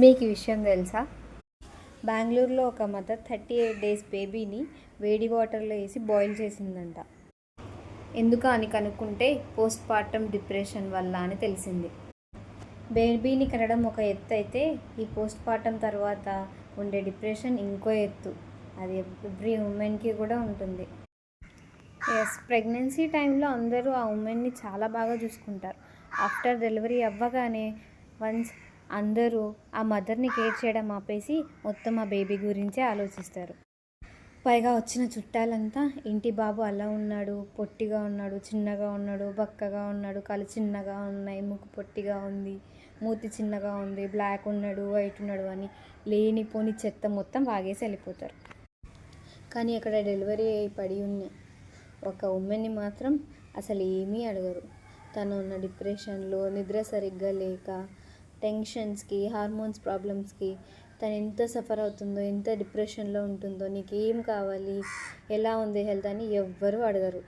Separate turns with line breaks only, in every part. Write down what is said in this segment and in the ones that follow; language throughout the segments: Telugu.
మీకు ఈ విషయం తెలుసా? బెంగళూరులో ఒక మదర్ 38 డేస్ బేబీని వేడి వాటర్లో వేసి బాయిల్ చేసిందంట. ఎందుకు అని కనుక్కుంటే పోస్ట్ పార్టమ్ డిప్రెషన్ వల్ల అని తెలిసింది. బేబీని కనడం ఒక ఎత్తు అయితే ఈ పోస్ట్ పార్టమ్ తర్వాత ఉండే డిప్రెషన్ ఇంకో ఎత్తు. అది ఎవ్రీ ఉమెన్కి కూడా ఉంటుంది. ప్రెగ్నెన్సీ టైంలో అందరూ ఆ ఉమెన్ని చాలా బాగా చూసుకుంటారు. ఆఫ్టర్ డెలివరీ అవ్వగానే వన్స్ అందరూ ఆ మదర్ని కేర్ చేయడం ఆపేసి మొత్తం ఆ బేబీ గురించే ఆలోచిస్తారు. పైగా వచ్చిన చుట్టాలంతా ఇంటి బాబు అలా ఉన్నాడు, పొట్టిగా ఉన్నాడు, చిన్నగా ఉన్నాడు, బక్కగా ఉన్నాడు, కళ్ళు చిన్నగా ఉన్నాయి, ముక్కు పొట్టిగా ఉంది, మూతి చిన్నగా ఉంది, బ్లాక్ ఉన్నాడు, వైట్ ఉన్నాడు అని లేనిపోని చెత్త మొత్తం వాగేసి వెళ్ళిపోతారు. కానీ అక్కడ డెలివరీ అయి పడి ఉన్న ఒక ఉమెన్ని మాత్రం అసలు ఏమీ అడగరు. తను ఉన్న డిప్రెషన్లో, నిద్ర సరిగ్గా లేక, టెన్షన్స్కి, హార్మోన్స్ ప్రాబ్లమ్స్కి తను ఎంత సఫర్ అవుతుందో, ఎంత డిప్రెషన్లో ఉంటుందో, నీకేం కావాలి, ఎలా ఉంది హెల్త్ అని ఎవ్వరూ అడగరు.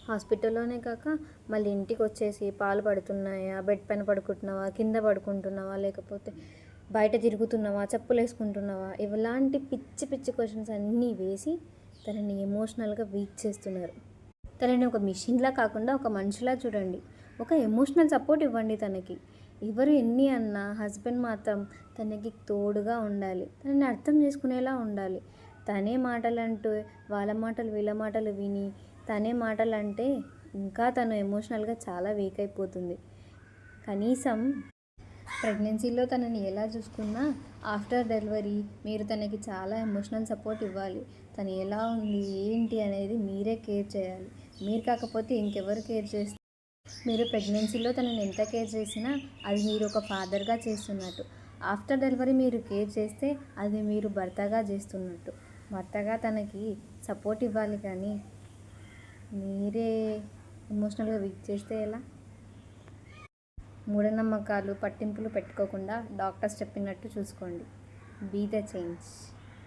హాస్పిటల్లోనే కాక మళ్ళీ ఇంటికి వచ్చేసి పాలు పడుతున్నాయా, బెడ్ పైన పడుకుంటున్నావా, కింద పడుకుంటున్నావా, లేకపోతే బయట తిరుగుతున్నావా, చెప్పులు వేసుకుంటున్నావా, ఇలాంటి పిచ్చి పిచ్చి క్వశ్చన్స్ అన్నీ వేసి తనని ఎమోషనల్గా వీక్ చేస్తున్నారు. తనని ఒక మిషన్లా కాకుండా ఒక మనిషిలా చూడండి. ఒక ఎమోషనల్ సపోర్ట్ ఇవ్వండి తనకి. ఎవరు ఎన్ని అన్నా హస్బెండ్ మాత్రం తనకి తోడుగా ఉండాలి, తనని అర్థం చేసుకునేలా ఉండాలి. తనే మాటలంటూ వాళ్ళ మాటలు వీళ్ళ మాటలు విని తనే మాటలు అంటే ఇంకా తను ఎమోషనల్గా చాలా వీక్ అయిపోతుంది. కనీసం ప్రెగ్నెన్సీలో తనని ఎలా చూసుకున్నా ఆఫ్టర్ డెలివరీ మీరు తనకి చాలా ఎమోషనల్ సపోర్ట్ ఇవ్వాలి. తను ఎలా ఉంది ఏంటి అనేది మీరే కేర్ చేయాలి. మీరు కాకపోతే ఇంకెవరు కేర్ చేస్తారు? మీరు ప్రెగ్నెన్సీలో తనని ఎంత కేర్ చేసినా అది మీరు ఒక ఫాదర్గా చేస్తున్నట్టు. ఆఫ్టర్ డెలివరీ మీరు కేర్ చేస్తే అది మీరు భర్తగా చేస్తున్నట్టు. భర్తగా తనకి సపోర్ట్ ఇవ్వాలి, కానీ మీరే ఎమోషనల్గా వీక్ చేస్తే ఎలా? మూఢనమ్మకాలు, పట్టింపులు పెట్టుకోకుండా డాక్టర్స్ చెప్పినట్టు చూసుకోండి. Be the change.